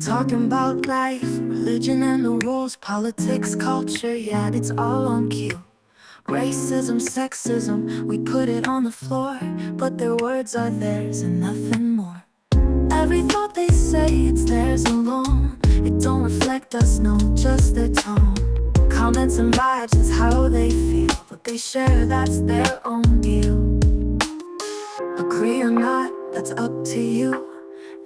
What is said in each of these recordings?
Talking about life, religion and the rules, politics, culture, yeah, it's all on cue. Racism, sexism, we put it on the floor, but their words are theirs and nothing more. Every thought they say, it's theirs alone. It don't reflect us, no, just their tone. Comments and vibes is how they feel, but they share, that's their own deal. Agree or not, that's up to you.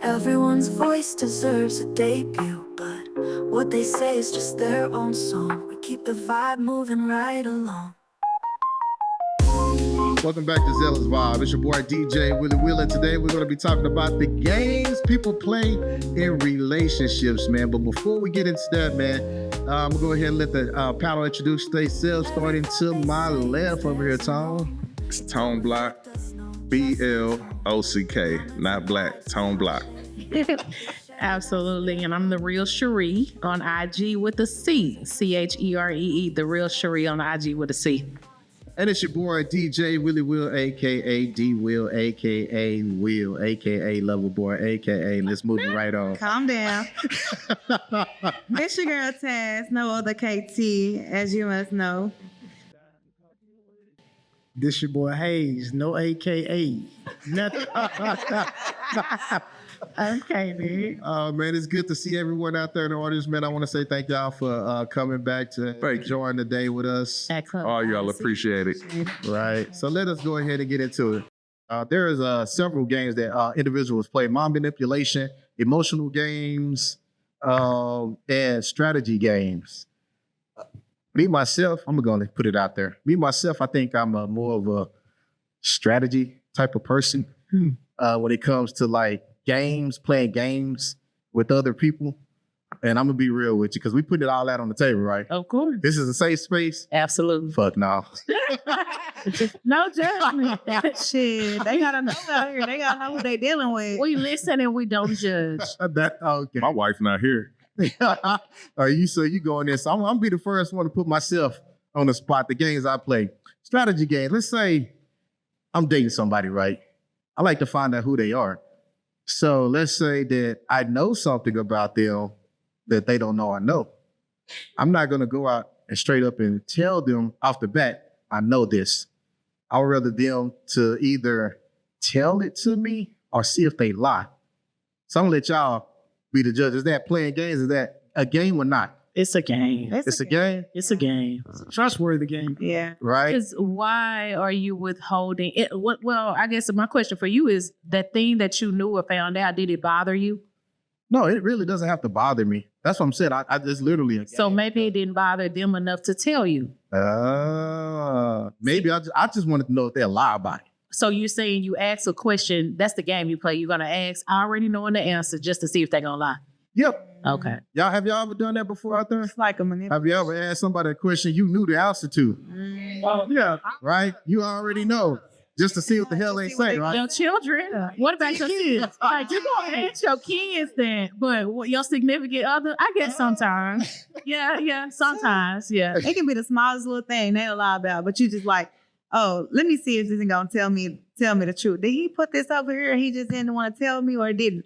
Everyone's voice deserves a debut, but what they say is just their own song. We keep the vibe moving right along. Welcome back to Zealous Vibe. It's your boy DJ Willie Will, and today we're going to be talking about the games people play in relationships, man. But before we get into that, man, I'm going to go ahead and let the panel introduce themselves, starting to my left over here, Tone. It's Tone Block, B-L-O-C-K, not black, Tone Block. Absolutely, and I'm the real Cherie on IG with a C, C-H-E-R-E-E, the real Cherie on IG with a C. And it's your boy DJ Willie Will, aka D Will, aka Will, aka Lover Boy, aka let's move it right on. Calm down. It's your girl Taz, no other KT, as you must know. This your boy Hayes, no AKA. Nothing. Okay, man. Man, it's good to see everyone out there in the audience, man. I want to say thank y'all for coming back to enjoying the day with us. Excellent. All y'all appreciate it. Right. So let us go ahead and get into it. There is several games that individuals play: mind manipulation, emotional games, and strategy games. Me, myself, I'm going to put it out there. Me, myself, I think I'm more of a strategy type of person when it comes to like playing games with other people. And I'm going to be real with you because we put it all out on the table, right? Of course. This is a safe space. Absolutely. Fuck no. No judgment. Shit, they gotta know out here. They gotta know who they dealing with. We listen and we don't judge. Okay. My wife not here. You going there. So I'm going to be the first one to put myself on the spot. The games I play. Strategy games. Let's say I'm dating somebody, right? I like to find out who they are. So let's say that I know something about them that they don't know I know. I'm not going to go out and straight up and tell them off the bat, I know this. I would rather them to either tell it to me or see if they lie. So I'm going to let y'all be the judge. Is that playing games? Is that a game or not? It's a game. It's a game? It's a game. Trustworthy game. Yeah. Right? Because why are you withholding it? Well, I guess my question for you is that thing that you knew or found out, did it bother you? No, it really doesn't have to bother me. That's what I'm saying. I just literally a game. So maybe it didn't bother them enough to tell you. Maybe I just wanted to know if they'll lie about it. So you're saying you ask a question, that's the game you play. You're going to ask already knowing the answer just to see if they're going to lie. Yep. Okay. Have y'all ever done that before out there? It's like a manipulation. Have you ever asked somebody a question you knew the answer to? Oh, yeah. Right? You already know. Just to see what the hell they say, right? Your children. What about your kids? Like, you going to ask your kids that, but your significant other? I guess sometimes. Yeah, sometimes, yeah. It can be the smallest little thing they'll lie about, but you just like, oh, let me see if this is gonna tell me the truth. Did he put this over here? He just didn't want to tell me, or didn't?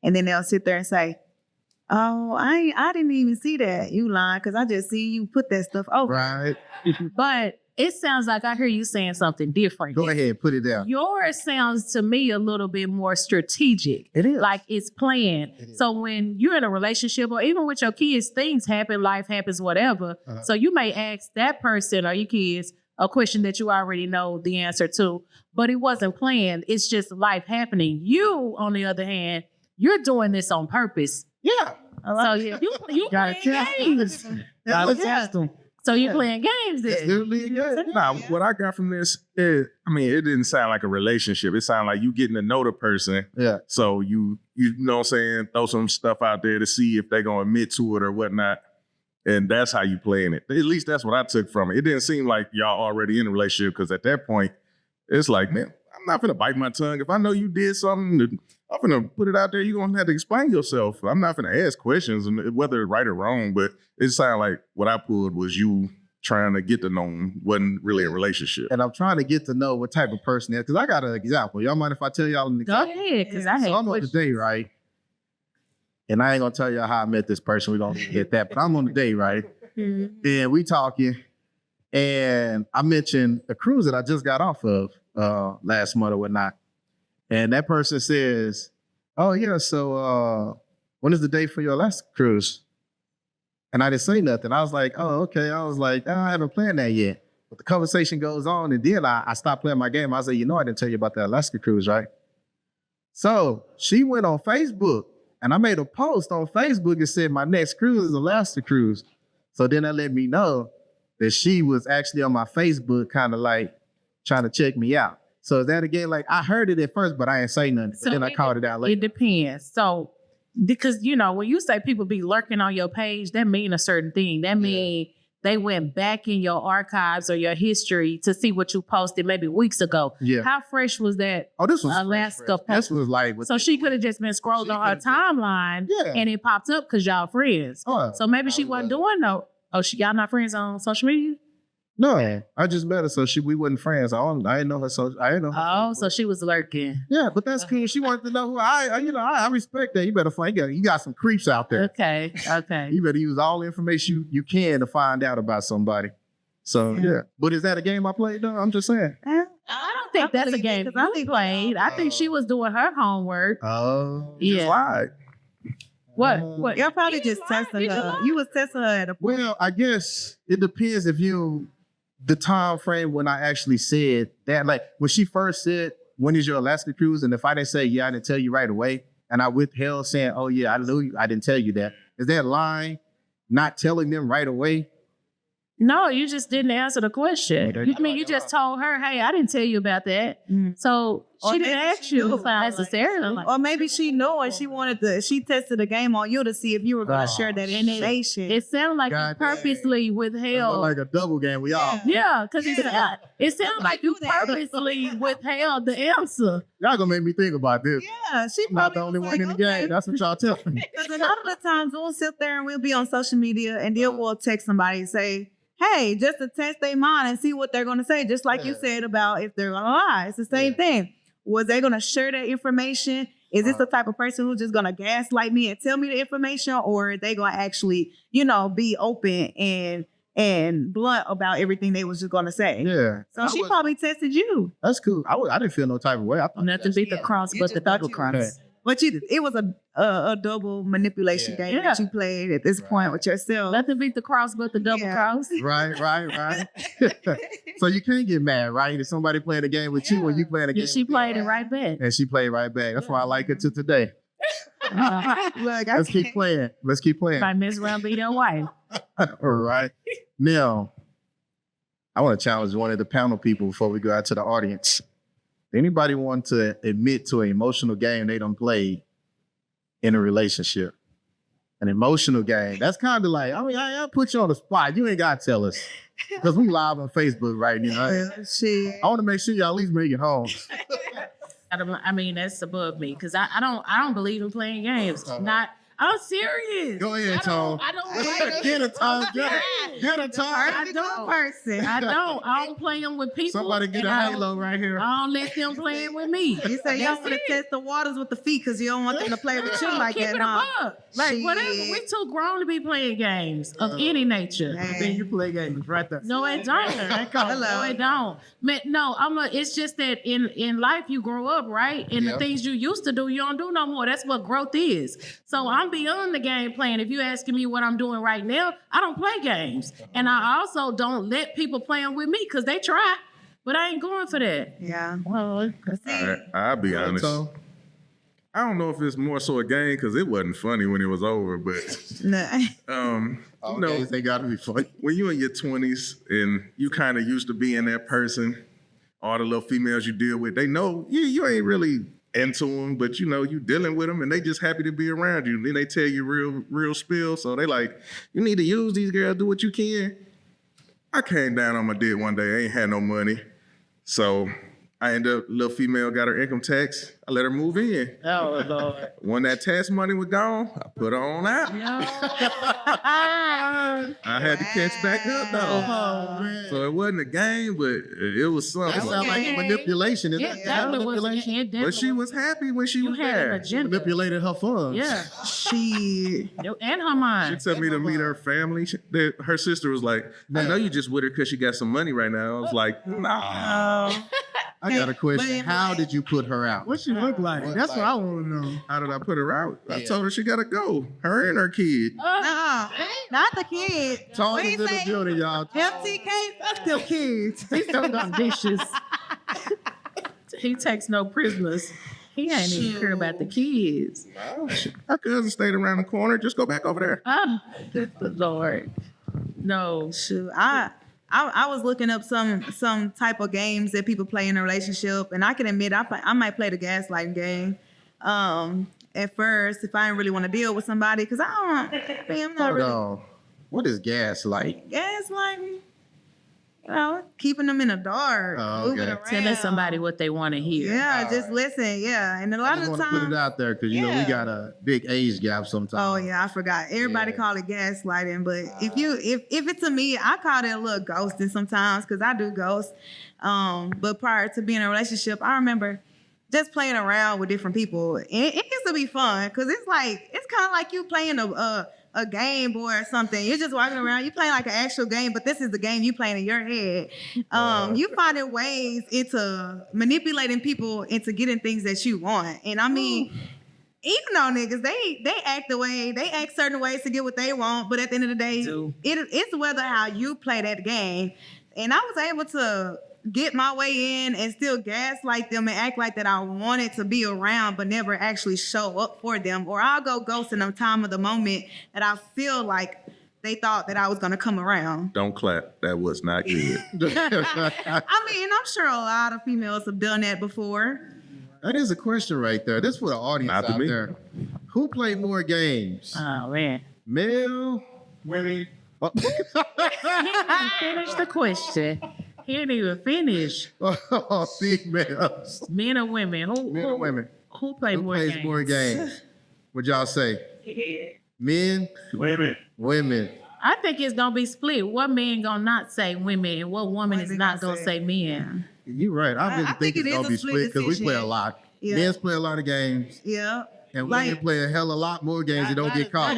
And then they'll sit there and say, "Oh, I didn't even see that. You lying because I just see you put that stuff over." Right. But it sounds like I hear you saying something different. Go ahead, put it down. Yours sounds to me a little bit more strategic. It is. Like it's planned. So when you're in a relationship or even with your kids, things happen, life happens, whatever. So you may ask that person or your kids a question that you already know the answer to, but it wasn't planned. It's just life happening. You, on the other hand, you're doing this on purpose. Yeah. So you Gotta playing games. Gotta test them. So you're playing games then. Literally, yeah. Nah, what I got from this is, it didn't sound like a relationship. It sounded like you getting to know the person. Yeah. So you know what I'm saying, throw some stuff out there to see if they're going to admit to it or whatnot. And that's how you playing it. At least that's what I took from it. It didn't seem like y'all already in a relationship because at that point, it's like, man, I'm not finna bite my tongue. If I know you did something, I'm finna put it out there. You're gonna have to explain yourself. I'm not finna ask questions, and whether it's right or wrong, but it sounded like what I pulled was you trying to get to know him. Wasn't really a relationship. And I'm trying to get to know what type of person it is. Because I got an example. Y'all mind if I tell y'all an Go example? ahead, because I So had I'm on questions. today, right? And I ain't gonna tell y'all how I met this person. We don't hit that, but I'm on the date, right? And we talking, and I mentioned the cruise that I just got off of last month or whatnot. And that person says, "Oh yeah, so when is the date for your Alaska cruise?" And I didn't say nothing. I was like, "Oh, okay." I was like, I haven't planned that yet. But the conversation goes on, and then I stopped playing my game. I was like, "You know, I didn't tell you about the Alaska cruise, right?" So she went on Facebook, and I made a post on Facebook and said, "My next cruise is Alaska cruise." So then that let me know that she was actually on my Facebook, kind of like trying to check me out. So is that again, like I heard it at first, but I ain't say nothing. So But then I called it out later. It depends. So because when you say people be lurking on your page, that mean a certain thing. That mean they went back in your archives or your history to see what you posted maybe weeks ago. Yeah. How fresh was that? Oh, this was Alaska fresh. This was like So she could have just been scrolling on her timeline, and it popped up because y'all friends. Oh, So maybe she wasn't doing no. Oh, y'all not friends on social media? No, I just met her, so we wasn't friends. I didn't know her, so I didn't know her. Oh, so she was lurking. Yeah, but that's cool. She wanted to know who I respect that. You better find. You got some creeps out there. Okay. You better use all the information you can to find out about somebody. So yeah. But is that a game I played though? I'm just saying. I don't think that's a game you played. I think she was doing her homework. Oh, Yeah. just lied. What? You're probably just testing her. You was testing her at a point. Well, I guess it depends if the time frame when I actually said that, like when she first said, "When is your Alaska cruise?" And if I didn't say, "Yeah," I didn't tell you right away, and I withheld saying, "Oh yeah, I knew you, I didn't tell you that." Is that lying? Not telling them right away? No, you just didn't answer the question. You just told her, "Hey, I didn't tell you about that." So she didn't ask you necessarily. Or maybe she knew and she tested the game on you to see if you were going to share that information. It sounded like God you purposely withheld. Like a double game. We all. Yeah, because it sounded like you purposely withheld the answer. Y'all gonna make me think about this. Yeah, she I'm not the only was one in the okay. game. That's what y'all tell me. Because a lot of the times we'll sit there and we'll be on social media and then we'll text somebody and say, "Hey, just to test their mind and see what they're going to say." Just like you said about if they're going to lie. It's the same thing. Was they going to share that information? Is this the type of person who's just going to gaslight me and tell me the information? Or are they going to actually, be open and blunt about everything they was just going to say? Yeah. So she probably tested you. That's cool. I didn't feel no type of way. I thought Nothing beat the cross but the double cross. But it was a double manipulation game that you played at this point with yourself. Nothing beat the cross but the double cross. Right. So you can't get mad, right? If somebody playing a game with you when you playing a game Yeah, she played it right back. and she played right back. That's why I like it to today. Look, Let's keep playing. Let's keep playing. By Miss Round be your wife. All right. Now, I want to challenge one of the panel people before we go out to the audience. Anybody want to admit to an emotional game they done played in a relationship? An emotional game. That's kind of like, I put you on the spot. You ain't got to tell us. Because we live on Facebook right now. I want to make sure y'all at least make it home. That's above me because I don't believe in playing games. I'm serious. Go ahead, Tom. I don't. Get a Tom. Get a Tom. I don't play them with people. Somebody get a halo right here. I don't let them play with me. You say y'all want to test the waters with the feet because you don't want them to play with you like keep that, it huh? above. Like whatever. We too grown to be playing games of any nature. Then you play games right there. No, it don't. No, it don't. Man, no, it's just that in life you grow up, right? And the things you used to do, you don't do no more. That's what growth is. So I'm beyond the game playing. If you asking me what I'm doing right now, I don't play games. And I also don't let people playing with me because they try. But I ain't going for that. Yeah. Well, I'll be honest. So, I don't know if it's more so a game because it wasn't funny when it was over, but they got to be funny. when you in your 20s and you kind of used to being that person, all the little females you deal with, they know you ain't really into them, but you dealing with them and they just happy to be around you. Then they tell you real spill. So they like, you need to use these girls, do what you can. I came down on my dick one day. I ain't had no money. So I ended up, little female got her income tax. I let her move in. Oh Lord. When that tax money was gone, I put her on out. I had to catch back up though. Oh, man. So it wasn't a game, but it was something. That sounds like manipulation. Is It that definitely was. manipulation? It definitely But she was happy when she you was had an there. agenda. Manipulated her funds. Yeah. She. And her She mind. took me to meet her family. Her sister was like, I know you just with her because she got some money right now. I was like, nah. I got a question. But- How did you put her out? What she look like? That's what I want to know. How did I put her out? I Yeah. told her she got to go. Her and her kid. Not the kid. Tony's What in he the say? building, y'all. FTK, fuck them kids. He's so vicious. He takes no prisoners. He ain't even care about the kids. Her cousin stayed around the corner. Just go back over there. Oh, good Lord. No. Shoot, I was looking up some type of games that people play in a relationship, and I can admit I might play the gaslighting game. At first, if I didn't really want to deal with somebody, because I'm not Hold really on. What is gaslight? gaslighting. You know, keeping them in the dark, Oh, okay. moving around. Telling somebody what they want to hear. Yeah, just listen. Yeah, and a I lot just of want to put it times. out there because, you know, we Yeah. got a big age gap sometimes. Oh yeah, I forgot. Everybody Yeah. call it gaslighting, but if it's to me, I call it a little ghosting sometimes because I do ghost. But prior to being in a relationship, I remember just playing around with different people. And it used to be fun because it's kind of like you playing a Game Boy or something. You're just walking around, you playing like an actual game, but this is the game you playing in your head. You finding ways into manipulating people into getting things that you want. And I mean, even though niggas, they act certain ways to get what they want, but at the end of the day, it's whether how you play that game. And I was able to get my way in and still gaslight them and act like that I wanted to be around, but never actually show up for them. Or I'll go ghost in the time of the moment that I feel like they thought that I was gonna come around. Don't clap. That was not good. I mean, I'm sure a lot of females have done that before. That is a question right there. This is for the audience Not to out me. there. Who played more games? Oh, man. Male? Women. Oh. He didn't finish the question. He didn't even finish. Females. Men or women? Men or women? Who played Who more plays games? more games? What y'all say? Men? Women. Women. I think it's gonna be split. What man gonna not say women, and what woman is Women not gonna gonna say- say men? You're right. I really I think think it it's is gonna a be split split because we play a decision. lot. Yeah. Men play a lot of games, Yeah. and Like- women play a hell of a lot more games that don't get caught.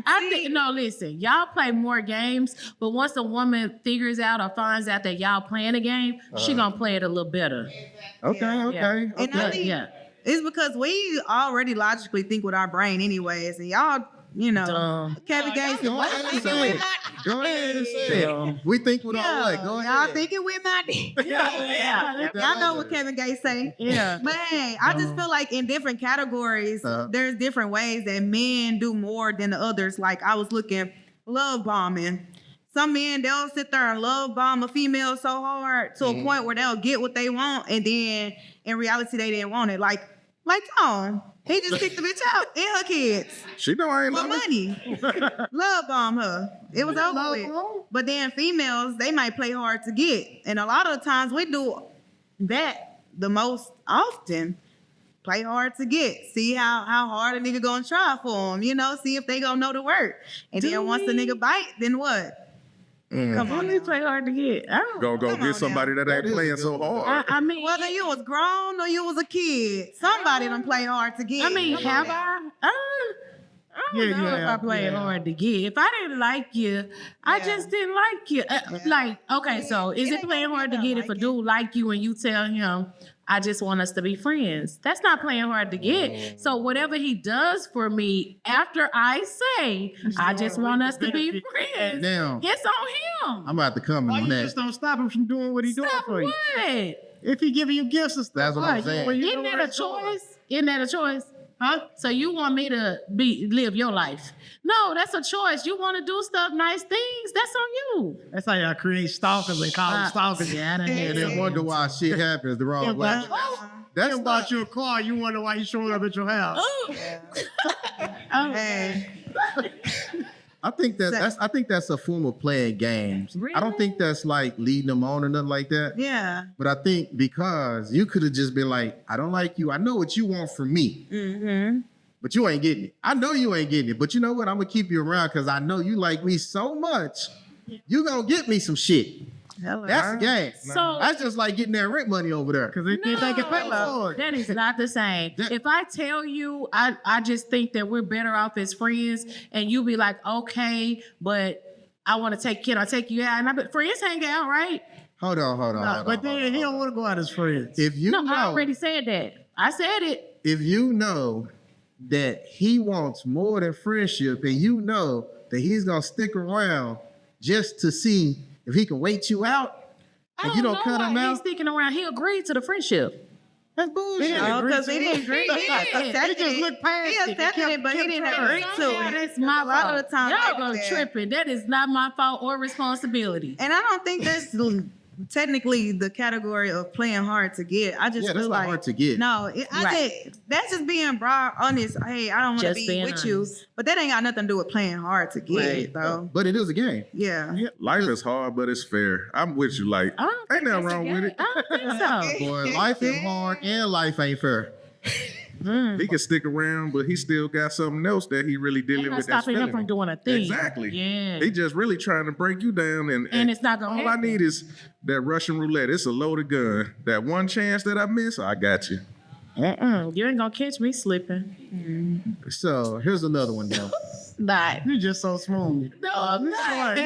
I think no. Listen, y'all play more games, but once a woman figures out or finds out that y'all playing a game, she gonna play it a little better. Okay, Yeah. okay. And I Yeah, think yeah. it's because we already logically think with our brain anyways, and y'all, you know, Dumb. Kevin Gates. Go ahead and say it. Go ahead and say it. We think with our what? Go Y'all ahead. thinking with my dick. Yeah. Y'all know what Kevin Gates say. Yeah. But hey, I just feel like in different categories, there's different ways that men do more than the others. Like I was looking, love bombing. Some men, they'll sit there and love bomb a female so hard to a point where they'll get what they want, and then in reality they didn't want it. Like Tom, he just kicked the bitch out and her kids She know I ain't for love her. money. Love bomb her. It was over with. But then females, they might play hard to get. And a lot of the times we do that the most often. Play hard to get. See how hard a nigga gonna try for them. You know, see if they gonna know the work. And then once the nigga bite, then what? Come on. They now. play hard to get. I don't. Go Come on get somebody that ain't That is playing a so good one. hard. I mean, Whether you was grown or you was a kid, somebody done play hard to get. I mean, Come on have now. I? I don't Yeah, know you if I have. played Yeah. hard to get. If I didn't like you, I Yeah. just didn't like you. Like, okay, so is It it ain't playing gonna hard be to about get if a liking. dude like you and you tell him, I just want us to be friends? That's not playing hard to get. So whatever he does for me after I say, I just want us to be friends, Now, it's on him. I'm about to come Why in you that. just don't stop him from doing what he's doing Stop for you? what? If he giving you gifts and stuff, That's what I'm right, saying. well, you Isn't know that where a it's going. choice? Isn't that a choice? Huh? So you want me to live your life? No, that's a choice. You want to do stuff, nice things. That's on you. That's how y'all create stalkers and call them stalkers. Yeah, I done had And then some. wonder why shit happens the wrong way. Yeah, That's That's about your car. You wonder why he's showing up at your house. Oh, Hey. I think that's a form of playing games. Really? I don't think that's like leading them on or nothing like that. Yeah. But I think because you could have just been like, I don't like you. I know what you want from me. Mm-hmm. But you ain't getting it. I know you ain't getting it. But you know what? I'm gonna keep you around because I know you like me so much. You gonna get me some shit. Hello. That's the game. So That's just like getting that rent money over there. Because they think they can pay for it. that is not the same. That- If I tell you, I just think that we're better off as friends, and you be like, okay, but I want to take you out, and I be friends hang out, right? Hold on. But then he don't want to go out as friends. If you No, know, I already said that. I said it. if you know that he wants more than friendship, and you know that he's gonna stick around just to see if he can wait you out, and you don't know cut him why out, he's sticking around. He agreed to the friendship. that's bullshit. No, because he didn't agree. He accepted just it. looked past He it. accepted it, but he didn't agree to Yeah, it. that's my A lot fault. of the time, Y'all like gonna that. tripping. That is not my fault or responsibility. And I don't think that's technically the category of playing hard to get. I just Yeah, that's feel not like hard to get. No, that's just being broad, honest. Hey, I don't want to Just be being with you, honest. but that ain't got nothing to do with playing hard to get, Right. though. But it is a game. Yeah. Life is hard, but it's fair. I'm with you. Like, I don't ain't think nothing that's a wrong with game. it. I don't think so. Boy, life is hard and life ain't fair. He can stick around, but he still got something else that he really dealing You're not with. That's stopping him feeling from doing a thing. Exactly. Yeah. He just really trying to break you down, And it's not gonna all I happen. need is that Russian roulette. It's a loaded gun. That one chance that I miss, I got you. You ain't gonna catch me slipping. So here's another one though. Not. You're just so smooth. No, I'm not.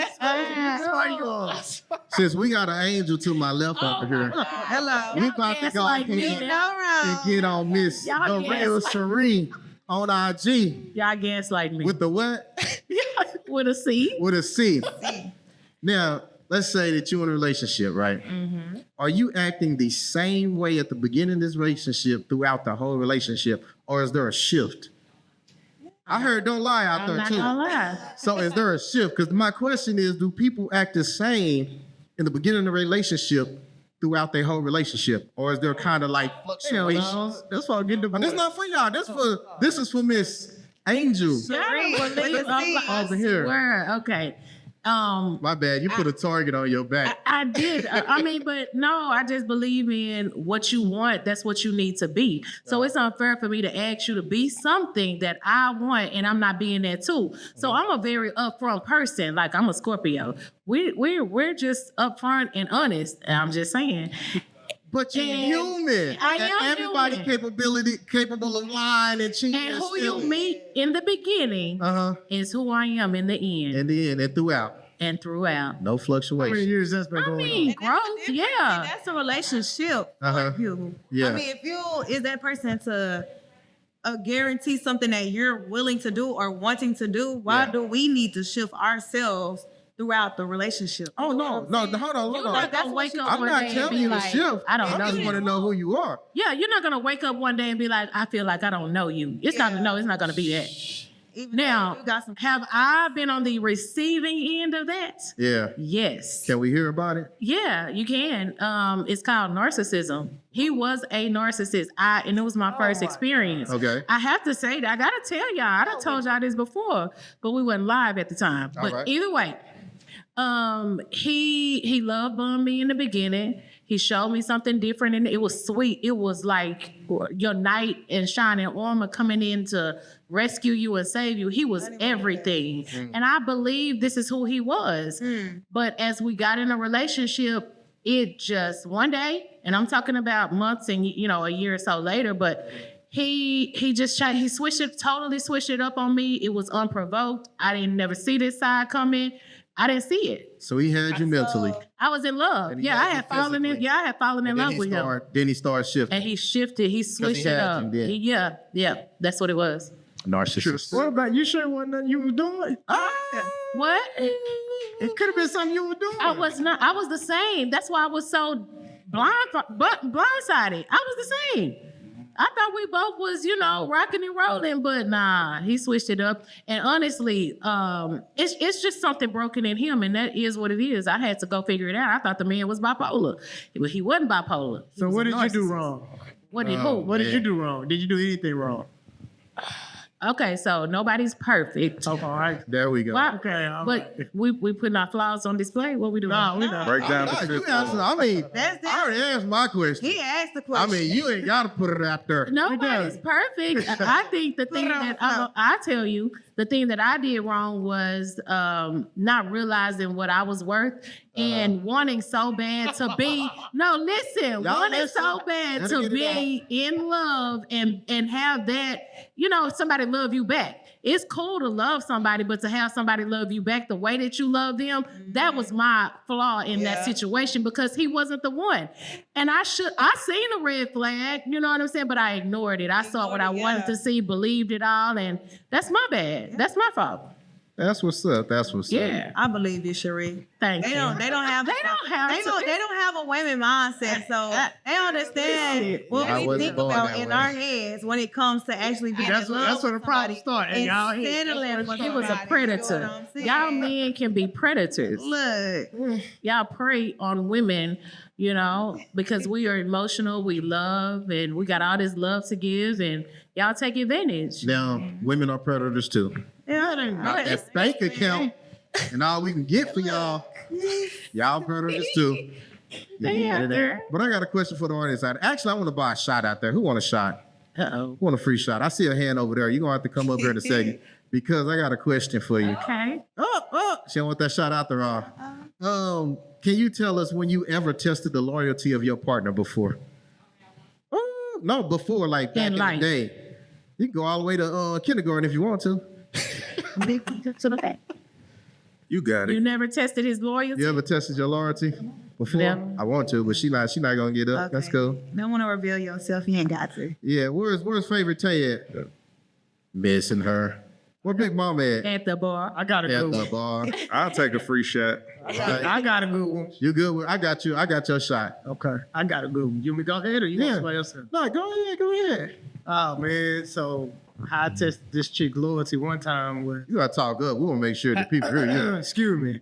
Since we got an angel to my left over here, Hello. we about to go like ahead me and now. get on Miss Y'all the real gaslight. Sheree on IG Y'all gaslight me. with the what? With a C. With a C. Now, let's say that you're in a relationship, right? Mm-hmm. Are you acting the same way at the beginning of this relationship throughout the whole relationship, or is there a shift? I heard don't lie out I'm there not too. gonna lie. So is there a shift? Because my question is, do people act the same in the beginning of the relationship throughout their whole relationship? Or is there kind of like Hell fluctuation? no. That's why I get the But this not for y'all. This is for Miss Angel. Y'all don't believe Over here. Word. Okay. My bad. You put a target on your back. I did. I mean, but no, I just believe in what you want. That's what you need to be. So it's unfair for me to ask you to be something that I want, and I'm not being that too. So I'm a very upfront person. Like I'm a Scorpio. We're just upfront and honest. I'm just saying. But you're And human. I And am everybody human. capable of lying and cheating. And who you meet in the beginning is who I am in the end In the end and throughout. and throughout. No How many fluctuation. years that's been I going mean, on? growth, yeah. That's a relationship. Uh-huh. For you. Yeah. I mean, if you is that person to guarantee something that you're willing to do or wanting to do, why Yeah. do we need to shift ourselves throughout the relationship? Oh no, hold on. You're not gonna wake up I'm one not day and telling be you to like, shift. I don't I know just you. want to know who you are. Yeah, you're not gonna wake up one day and be like, I feel like I don't know you. It's not gonna be that. Even Now, though you got some have I been on the receiving end of that? Yeah. Yes. Can we hear about it? Yeah, you can. It's called narcissism. He was a narcissist. And it was my first experience. Okay. I have to say that. I gotta tell y'all. I done told y'all this before, but we wasn't live at the time. All But right. either way, he love bombed me in the beginning. He showed me something different, and it was sweet. It was like your knight in shining armor coming in to rescue you and save you. He was everything, and I believe this is who he was. But as we got in a relationship, it just one day, and I'm talking about months and a year or so later, but he just tried. He totally switched it up on me. It was unprovoked. I didn't never see this side coming. I didn't see it. So he had you mentally. I was in love. And he Yeah, had I you had fallen in. physically. Yeah, I had fallen in And love with him. Then he started shifting. And he shifted. He switched it had up. you then. Yeah, that's what it was. Narcissist. What about you? Sure wasn't nothing you was doing? What? It could have been something you were doing. I was not. I was the same. That's why I was so blindsided. I was the same. I thought we both was, rocking and rolling, but nah, he switched it up. And honestly, it's just something broken in him, and that is what it is. I had to go figure it out. I thought the man was bipolar, but he wasn't bipolar. He So was what a did you do narcissist. wrong? What did who? What did you do wrong? Did you do anything wrong? Okay, so nobody's perfect. Okay, all right. There we go. Why- Okay, all But right. we putting our flaws on display. What we doing? No, we not. Break down the No, you fifth answer. wall. I mean, That's I already asked my question. He asked the I question. mean, you ain't got to put it out there. Nobody's perfect. I think the thing that I tell you, the thing that I did wrong was not realizing what I was worth and wanting so bad to be. No, listen, wanting so bad Gotta to get it be in love and have that, somebody love you back. It's cool to love somebody, but to have somebody love you back the way that you love them, that was my flaw in that situation because he wasn't the one. And I seen a red flag, you know what I'm saying? But I ignored it. I saw what I wanted to see, believed it all, and that's my bad. That's my fault. That's what's up. That's what's Yeah. I believe you, Cherie. Thank They you. don't have They don't have they to. don't have a women mindset, so they understand what I we wasn't think born about that in way. our heads when it comes to actually being That's in where- love that's where the with problem somebody start, in y'all and head. settling for He was a somebody, predator. you know what I'm saying? Y'all men can be predators. Look, Y'all prey on women, because we are emotional, we love, and we got all this love to give, and y'all take advantage. Now, women are predators too. That bank account and all we can get for y'all predators too. They out there. But I got a question for the audience. Actually, I want to buy a shot out there. Who want a shot? Uh-oh. Who want a free shot? I see a hand over there. You're going to have to come up here in a second because I got a question for you. Okay. She don't want that shot out there. Can you tell us when you ever tested the loyalty of your partner before? No, before, like back in the life. day. You can go all the way to kindergarten if you want to. You got You it. never tested his loyalty? You ever tested your loyalty before? Never. I want to, but she not gonna get up. That's cool. don't want to reveal yourself. You ain't got to. Yeah, where's favorite Tay at? Missing her. Where Big Mama at? At the bar. I got a At good the one. bar. I'll take a free shot. I got a good one. You good? I got you. I got your shot. Okay, I got a good one. You want me to go ahead or you Yeah. want somebody else? No, go ahead. Oh man, so how I tested this chick loyalty one time was. You gotta talk up. We wanna make sure the people hear you. Excuse me.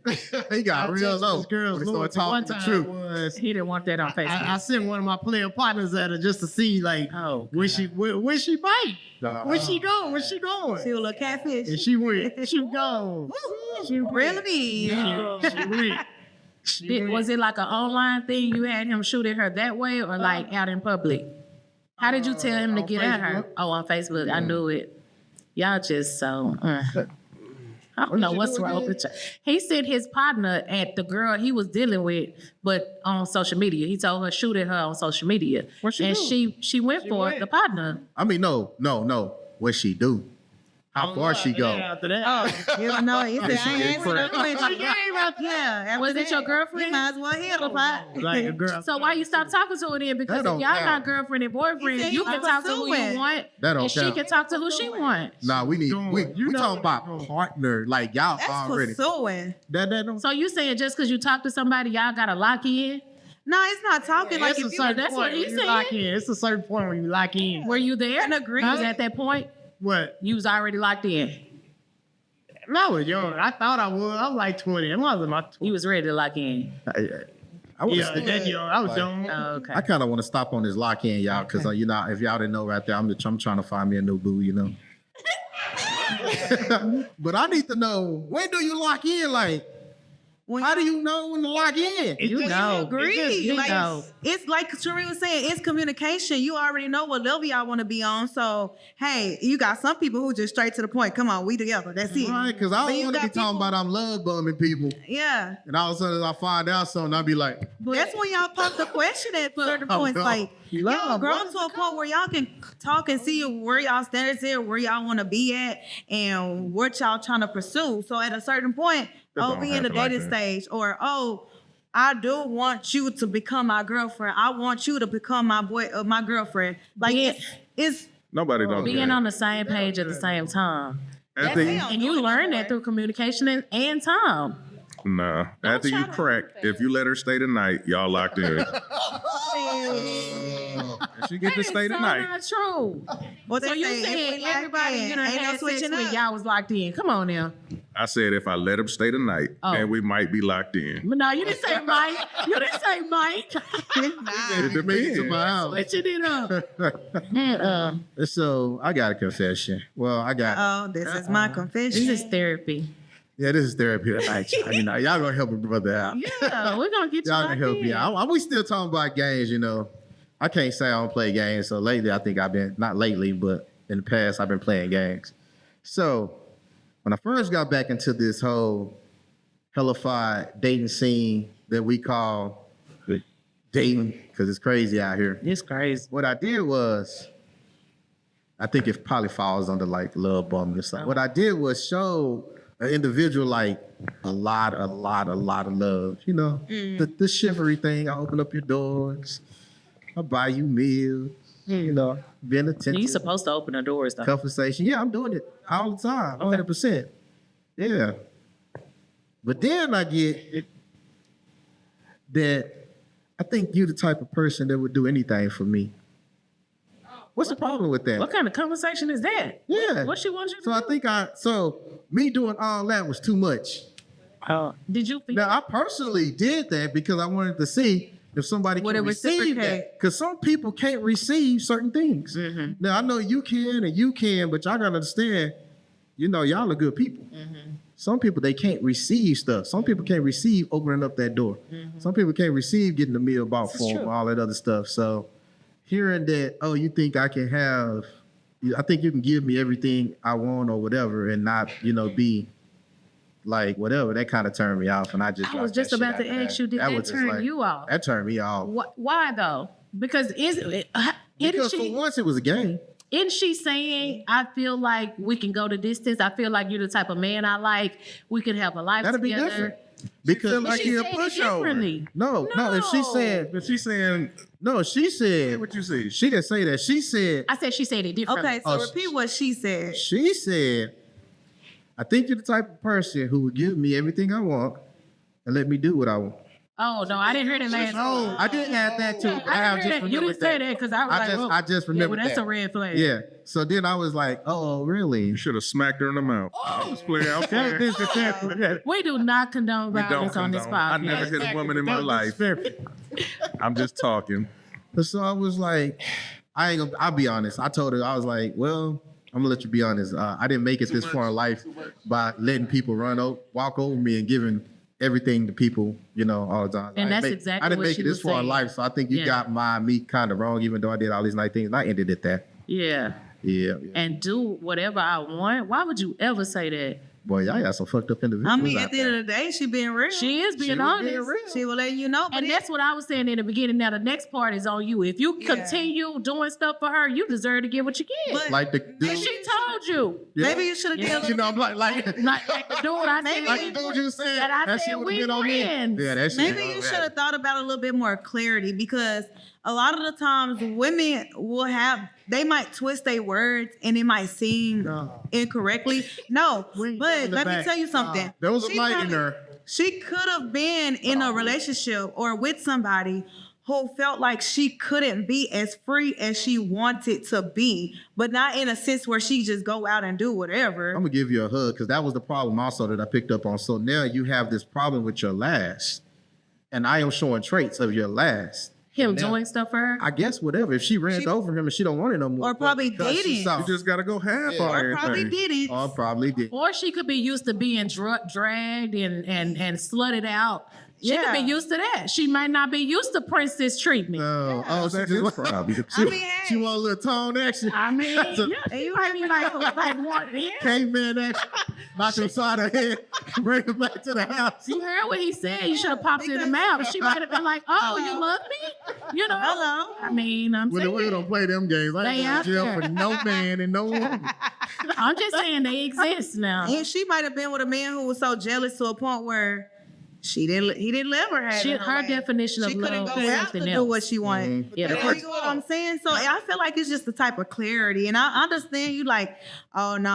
He got I real tested low. this girl's When he loyalty started one talking the time truth. was He didn't want that on Facebook. I sent one of my player partners at her just to see like Oh, where she bite, Nah. where she go, where she going, See a little catfish. and she went, she gone. She went. Really? She went. She went. Was it like an online thing? You had him shoot at her that way or like out in public? How did you tell him to on get at her? Facebook. Oh, on Facebook. I knew it. Y'all just so. I don't know what's wrong with you. He sent his partner at the girl he was dealing with, but on social media. He told her shoot at her on social media. What she and do? she went for went. the partner. I mean, no. What she do? How far she go? After that, Oh, you don't know. He said, I ain't with the Yeah. after Was it that, your girlfriend? You might as well heal the pot. like a girl. So why you stop talking to her then? Because That if don't y'all count. not girlfriend and He boyfriend, said you he can was talk to who you pursuing. want, That don't and she count. can talk to who she wants. Nah, we need. We You know talking what about you're doing. partner. Like y'all That's already. pursuing. That don't. So you saying just because you talk to somebody, y'all got to lock in? No, it's not talking like It's if a you certain that's what point he when you said. lock in. It's a certain point when you lock in. Were you there? can agree. You was at that point? What? You was already locked in. I was young. I thought I was. I was like 20. I was in my 20s. You was ready to lock in. I was. Yeah, that young. I was Like, young. Oh, okay. I kind of want to stop on this lock in, y'all, because if y'all didn't know right there, I'm trying to find me a new boo, But I need to know, when do you lock in? Like, When how do you know when to lock in? You know. agree. You Like, know. it's like Sheree was saying, it's communication. You already know what level y'all want to be on. So, hey, you got some people who just straight to the point. Come on, we together. That's it. Right? Because I But don't you want to be got talking people- about I'm love bombing people, Yeah. and all of a sudden I find out something, I'll be like, That's when y'all pop the question at certain points. no. Like, Love, y'all grow to a point where y'all can talk and see where y'all standards is, where y'all want to be at, and what y'all trying to pursue. So at a certain point, don't we in the happen like dating that. stage, or I do want you to become my girlfriend. I want you to become my boy, my girlfriend. Like Yeah. it's Nobody don't do Being that. on the same page at the same time. After you, That's it. And you learn that through communication and time. nah. After you crack, if you let her stay the night, y'all locked in. If she get to stay the so night. not true. what So they you say. saying If we locked everybody in, you done ain't no had sex switching with up. y'all was locked in. Come on now. I said if I let him stay the night, Oh. and we might be locked in. But no, you didn't say Mike. You didn't say Mike. It Make it to depends. my house. Switching it up. So I got a confession. Well, I got Oh, this is my confession. This is therapy. yeah. This is therapy tonight. You know, y'all gonna help a brother out. Yeah, we're gonna get you Y'all locked can help in. me out. We still talking about games. You know, I can't say I don't play games. So lately, I think I've been not lately, but in the past, I've been playing games. So when I first got back into this whole hellified dating scene that we call dating, because it's crazy out here. It's crazy. What I did was, I think it probably falls under like love bombing or something. What I did was show an individual like a lot of love. You know, the chivalry thing. I open up your doors. I buy you meals. You know, being attentive. You're supposed to open the doors though. Conversation. Yeah, I'm doing it all the time, Okay. 100%. Yeah. But then I get that I think you're the type of person that would do anything for me. What's the problem with that? What kind of conversation is that? Yeah. What she wants you to So I do? think me doing all that was too much. Did you feel? Now I personally did that because I wanted to see if somebody Would can it receive reciprocate? that. Because some people can't receive certain things. Now I know you can and you can, but y'all gotta understand, you know, y'all are good people. Some people they can't receive stuff. Some people can't receive opening up that door. Some people can't receive getting the meal bought This is for them, true. all that other stuff. So hearing that, oh, you think I can have, I think you can give me everything I want or whatever and not, you know, be like whatever, that kind of turned me off. And I just I was dropped just that shit about to after ask you, did That that was just turn like- you off? That turned me off. Why though? Because isn't Because for she? once it was a game. Isn't she saying, I feel like we can go the distance? I feel like you're the type of man I like. We could have a life That'd be together. different. Because feel like She he a said it pushover. differently. no, if she said, But she's saying, no, she said, what you see? she didn't say that. She said, I said she said it differently. Okay, so Oh, repeat what she said. she said, I think you're the type of person who would give me everything I want and let me do what I want. Oh no, I didn't hear that last. No, I didn't add that too. but I I have didn't hear just that. You remembered didn't say that because I was like, I just remembered well, that's that. a red flag. Yeah. So then I was like, oh, really? You should have smacked her in the mouth. I was playing. I'm playing. We do not condone We don't violence on this condone. I never podcast. hit a woman in my life. I'm just talking. So I was like, I'll be honest. I told her, I was like, well, I'm gonna let you be honest. I didn't make it this far in life by letting people walk over me and giving everything to people, you know, all the time. And that's I exactly didn't what make she it this was far in saying. life, so I think you Yeah. got me kind of wrong, even though I did all these nice things. And I ended at that. Yeah. Yeah. And do whatever I want. Why would you ever say that? Boy, y'all got some fucked up individuals. I mean, out at the end there. of the day, she being real. She is being honest. She will let you know. But And that's what I was saying in the beginning. Now the next part is on you. If you Yeah. continue doing stuff for her, you deserve to get what you get. But- Like the And dude. she told you. Yeah. maybe you should have Yeah. did a You know, little I'm like Like the dude I said. like the dude you said. That I said shit would've we been on me. friends. Yeah, that shit. Maybe you should have thought about it a little bit more clarity, because a lot of the times women they might twist their words and it might seem incorrectly. No, We but in the let me back. tell you something. There was a She light in probably- her. She could have been in a relationship or with somebody who felt like she couldn't be as free as she wanted to be, but not in a sense where she just go out and do whatever. I'm gonna give you a hug because that was the problem also that I picked up on. So now you have this problem with your last, and I am showing traits of your last. Him Now, doing stuff for her. I guess whatever. If she ran over him and she don't want it no more, Or probably because she dating. saw- You just gotta go half Yeah. on Or probably everything. didn't. Or probably did. Or she could be used to being dragged and slutted out. She could be Yeah. used to that. She might not be used to princess treatment. No, oh, That's she his just problem. I mean, she hey, want a little tone action. I mean, That's a yeah, you might be like what? Yeah. caveman action. Knock him side of the head, bring him back to the house. You heard what he said. You should have popped it in the mouth. She might have been like, "Oh, you love me?" You know. hello. I mean, I'm When we saying. don't play them games, I They ain't out going to jail there. for no man and no woman. I'm just saying they exist now. And she might have been with a man who was so jealous to a point where he didn't let her have it. Her definition of She couldn't love go is out to something do else. what she wanted. Yeah, You know what I'm saying? So I feel like it's just the type of clarity. And I understand you like, oh no,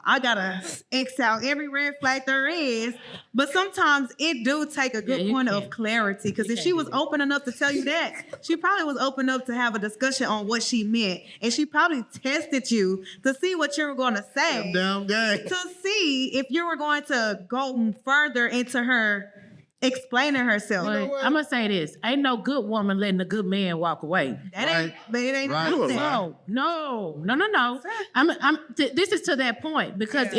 I gotta X out every red flag there is. But sometimes it do take a good point of clarity. Because if she was open enough to tell you that, she probably was open enough to have a discussion on what she meant. And she probably tested you to see what you were gonna say. Damn gang. To see if you were going to go further into her explaining herself. But I'm gonna say this: ain't no good woman letting a good man walk away. That ain't, but it ain't Right. nothing. No. This is to that point because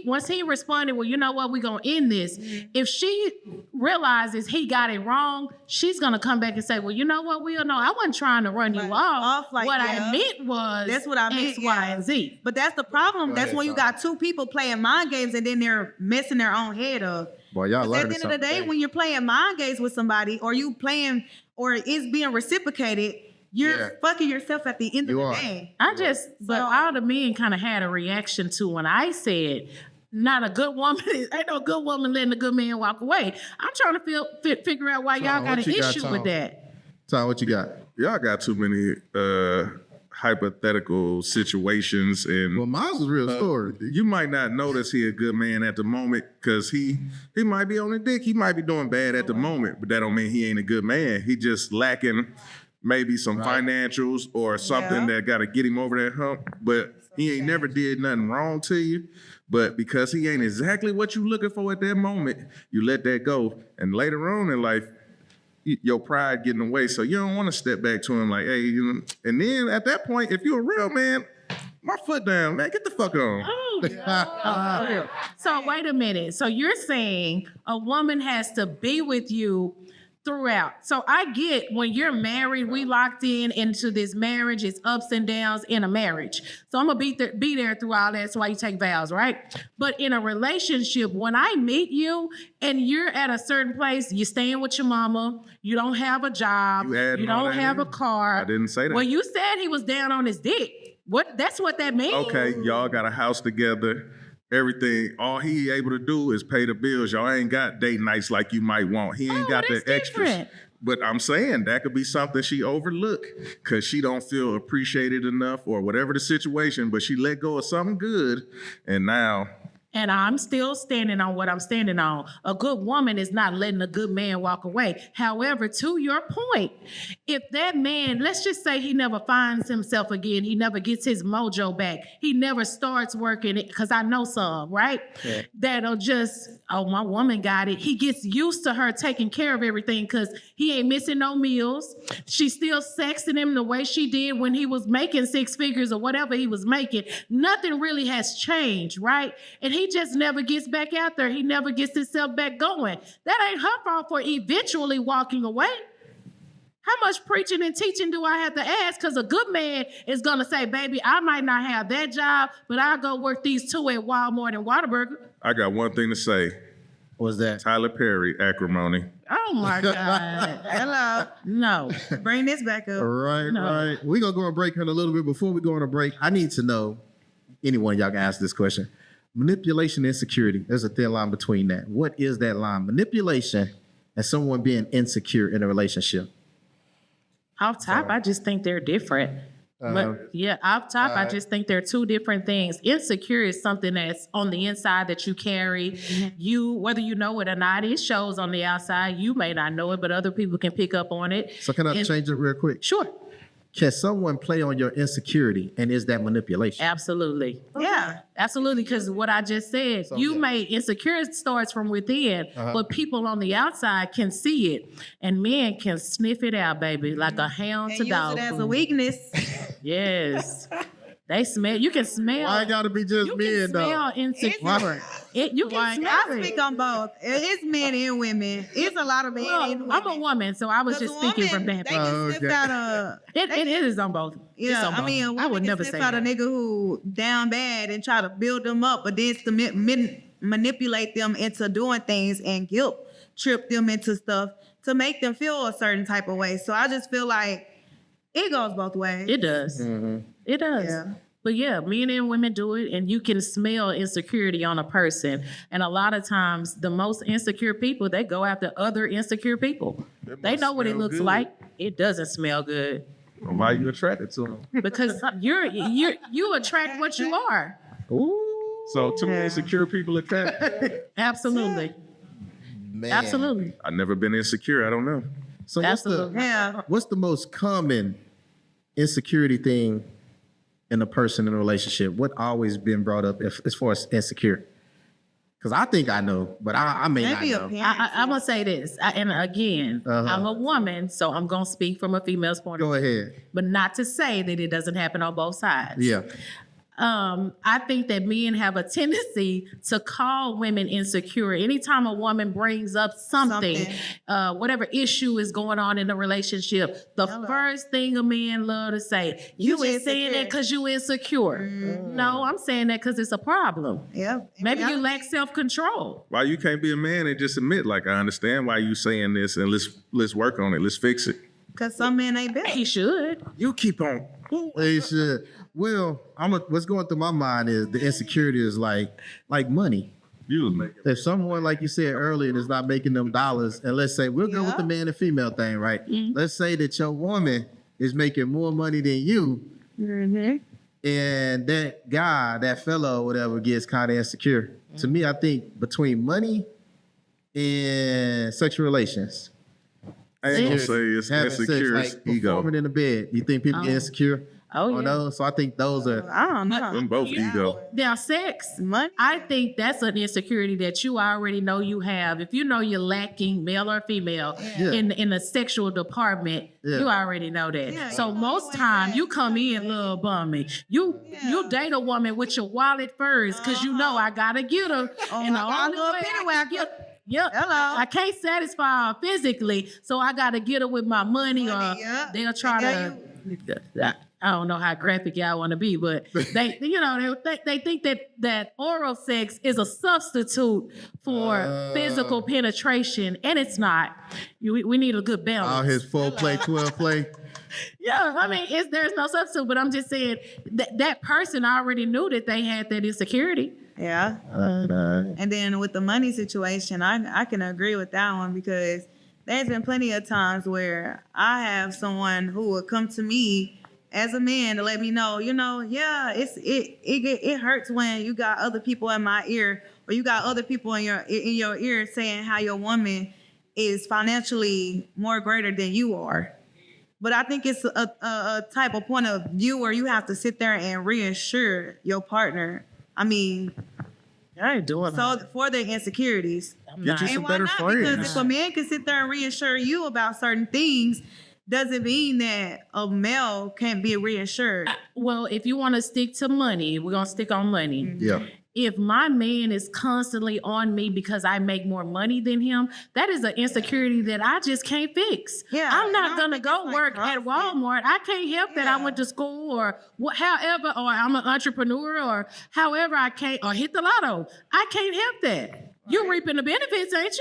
once he responded, well, you know what, we gonna end this. If she realizes he got it wrong, she's gonna come back and say, well, you know what, Will, no, I wasn't trying to run you off. Like, what I meant was that's what I meant, X, Y, and Z. But that's the problem. That's when you got two people playing mind games and then they're messing their own head up. Boy, y'all At the learning end of the day, something. when you're playing mind games with somebody, or you playing, or it's being reciprocated, you're fucking yourself at the end of the day. But all the men kind of had a reaction to when I said, not a good woman, ain't no good woman letting a good man walk away. I'm trying to figure out why y'all got an issue with that. Tom, what you got? Y'all got too many hypothetical situations, and Well, mine's was a real story. you might not notice he a good man at the moment because he might be on the dick. He might be doing bad at the moment, but that don't mean he ain't a good man. He just lacking maybe some financials or something that got to get him over that hump. But he ain't never did nothing wrong to you. But because he ain't exactly what you looking for at that moment, you let that go. And later on in life, your pride getting away, so you don't want to step back to him like, hey, you know. And then at that point, if you're a real man, my foot down, man, get the fuck on. Oh, so wait a minute. So you're saying a woman has to be with you throughout. So I get when you're married, we locked into this marriage, it's ups and downs in a marriage. So I'm gonna be there through all that. That's why you take vows, right? But in a relationship, when I meet you and you're at a certain place, you're staying with your mama, you don't have a job, you don't have a car. I didn't say that. Well, you said he was down on his dick. That's what that means. Okay, y'all got a house together. Everything, all he able to do is pay the bills. Y'all ain't got date nights like you might want. He ain't got the that's extras. different. But I'm saying that could be something she overlook because she don't feel appreciated enough or whatever the situation, but she let go of something good. And now And I'm still standing on what I'm standing on. A good woman is not letting a good man walk away. However, to your point, if that man, let's just say he never finds himself again, he never gets his mojo back, he never starts working, because I know some, right? Yeah. That'll just, oh, my woman got it. He gets used to her taking care of everything because he ain't missing no meals. She's still sexing him the way she did when he was making six figures or whatever he was making. Nothing really has changed, right? And he just never gets back out there. He never gets himself back going. That ain't her fault for eventually walking away. How much preaching and teaching do I have to ask? Because a good man is going to say, baby, I might not have that job, but I'll go work these two at Walmart and Whataburger. I got one thing to say. What's that? Tyler Perry, acrimony. Oh, my God. Hello. No. Bring this back up. Right. We're going to go on a break here in a little bit. Before we go on a break, I need to know, anyone y'all can ask this question. Manipulation and insecurity. There's a thin line between that. What is that line? Manipulation and someone being insecure in a relationship. Off top, I just think they're different. But yeah, off top, I just think they're two different things. Insecure is something that's on the inside that you carry. You, whether you know it or not, it shows on the outside. You may not know it, but other people can pick up on it. So can I change it real quick? Sure. Can someone play on your insecurity, and is that manipulation? Absolutely. Yeah. Absolutely, because what I just said, insecure starts from within, but people on the outside can see it, and men can sniff it out, baby, like a hound to dog. Use it as a weakness. Yes. They smell. You can smell. Why gotta be just men, though? You can smell insecure. You can smell I it. speak on both. It's men and women. It's a lot of men and women. I'm a woman, so I was just speaking from that. They can sniff out It is on both. Yeah, on both. I mean, a woman I would can never sniff say out that. a nigga who down bad and try to build them up, but then manipulate them into doing things and guilt trip them into stuff to make them feel a certain type of way. So I just feel like it goes both ways. It does. Mm-hmm. It does. Yeah. But yeah, men and women do it, and you can smell insecurity on a person. And a lot of times, the most insecure people, they go after other insecure people. They know what it looks like. It doesn't smell good Why you attracted to them? because you attract what you are. So too many insecure people attract. Absolutely, Man. absolutely, I've never been insecure. I don't know. So absolutely. Yeah. what's the most common insecurity thing in a person in a relationship? What always been brought up as far as insecure? Because I think I know, but I may not Maybe know. appearance. I'm gonna say this, and again, I'm a woman, so I'm gonna speak from a female's point of Go view. ahead. But not to say that it doesn't happen on both sides. Yeah. I think that men have a tendency to call women insecure. Anytime a woman brings up something. Whatever issue is going on in the relationship, the first thing a man love to say, you just saying that because you insecure. No, I'm saying that because it's a problem. Yeah. Maybe you lack self-control. Why you can't be a man and just admit, like, I understand why you saying this, and let's work on it. Let's fix it. Because some men ain't better. He should. You keep on. They should. Well, what's going through my mind is the insecurity is like money. You was making. If someone, like you said earlier, is not making them dollars, and let's say we'll go with the man and female thing, right? Let's say that your woman is making more money than you, and that guy, that fellow, or whatever, gets kind of insecure. To me, I think between money and sexual relations, I ain't gonna say it's having insecure, sex, it's like ego. performing in the bed, you think people get insecure? Oh, on yeah. those? So I think those are. I don't know. Them both ego. Now, sex, Money. I think that's an insecurity that you already know you have. If you know you're lacking, male or female, Yeah. in the sexual department, Yeah. you already know that. Yeah, So you know most what time that- you come in little bummy. You date a woman with your wallet first because you know I gotta get her. And the I only love way penny I can whacker. get, yep. Hello. I can't satisfy her physically, so I gotta get her with my money, or yeah. they'll try Yeah, to. I don't know how graphic y'all want to be, but they think that oral sex is a substitute for physical penetration, and it's not. We need a good balance. All his 4 play, 12 play. Yeah, I mean, there's no substitute, but I'm just saying that person already knew that they had that insecurity. Yeah. And then with the money situation, I can agree with that one because there's been plenty of times where I have someone who will come to me as a man to let me know, yeah, it hurts when you got other people in my ear, or you got other people in your ear saying how your woman is financially more greater than you are. But I think it's a type of point of view where you have to sit there and reassure your partner. I mean, I ain't doing so for their insecurities. Get you And some why better not? Because friends. if a man can sit there and reassure you about certain things, doesn't mean that a male can't be reassured. Well, if you want to stick to money, we're gonna stick on money. Yeah. If my man is constantly on me because I make more money than him, that is an insecurity that I just can't fix. Yeah, I'm and I not don't gonna think go it's like work at constant. Walmart. I can't help that I Yeah. went to school or however, or I'm an entrepreneur or however I can't, or hit the lotto. I can't help that. You're reaping the benefits, ain't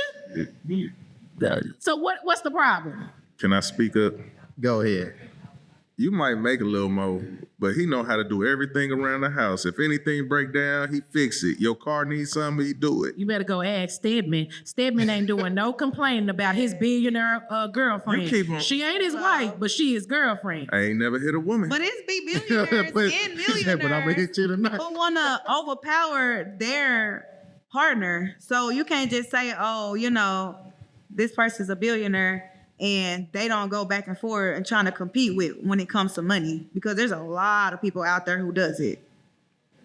you? So what's the problem? Can I speak up? Go ahead. You might make a little more, but he know how to do everything around the house. If anything break down, he fix it. Your car needs something, he do it. You better go ask Stedman. Stedman ain't doing no complaining about his billionaire girlfriend. You keep on- She ain't his wife, but she his girlfriend. I ain't never hit a woman. But it's big billionaires and millionaires But I'm gonna hit you tonight. who want to overpower their partner. So you can't just say, oh, this person's a billionaire and they don't go back and forth and trying to compete with when it comes to money, because there's a lot of people out there who does it.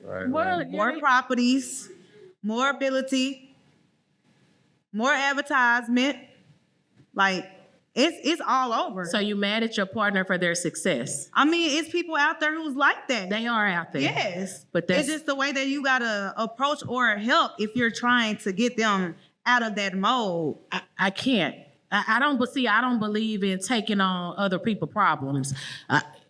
Well, More properties, more ability, more advertisement. Like it's all over. so you mad at your partner for their success? I mean, it's people out there who's like that. They are out there. Yes. But that's It's just the way that you gotta approach or help if you're trying to get them out of that mode. I can't. I don't believe in taking on other people's problems.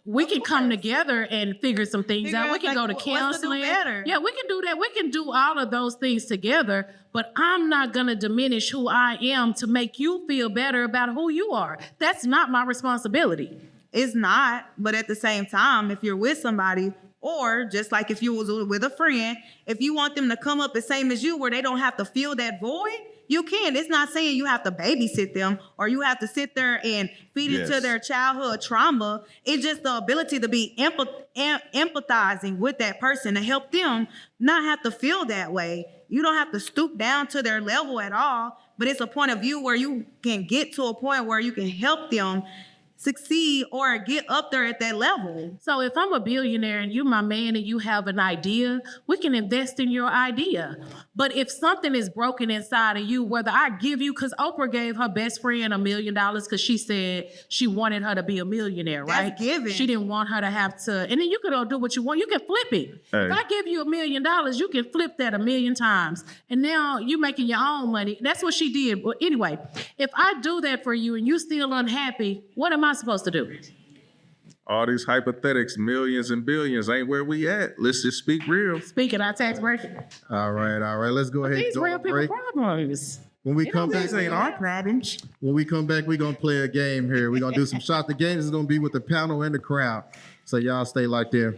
We can come together and figure some things Figure out. We out, can like, go to what's to do counseling. better. Yeah, we can do that. We can do all of those things together. But I'm not gonna diminish who I am to make you feel better about who you are. That's not my responsibility. It's not, but at the same time, if you're with somebody Or just like if you was with a friend, if you want them to come up the same as you where they don't have to feel that void, you can. It's not saying you have to babysit them or you have to sit there and feed into their childhood trauma. It's just the ability to be empathizing with that person to help them not have to feel that way. You don't have to stoop down to their level at all, but it's a point of view where you can get to a point where you can help them succeed or get up there at that level. So if I'm a billionaire and you my man and you have an idea, we can invest in your idea. But if something is broken inside of you, whether I give you, because Oprah gave her best friend $1 million because she said she wanted her to be a millionaire, right? That's giving. She didn't want her to have to, and then you could all do what you want. You can flip it. Hey. If I give you $1 million, you can flip that 1,000,000 times. And now you making your own money. That's what she did. But anyway, if I do that for you and you still unhappy, what am I supposed to do? All these hypothetics, millions and billions ain't where we at. Let's just speak real. Speaking our tax bracket. All right. Let's go ahead. These Go real on people break. problems. When we come back, These ain't our problems. when we come back, we're gonna play a game here. We're gonna do some shots. The game is gonna be with the panel and the crowd. So y'all stay like there.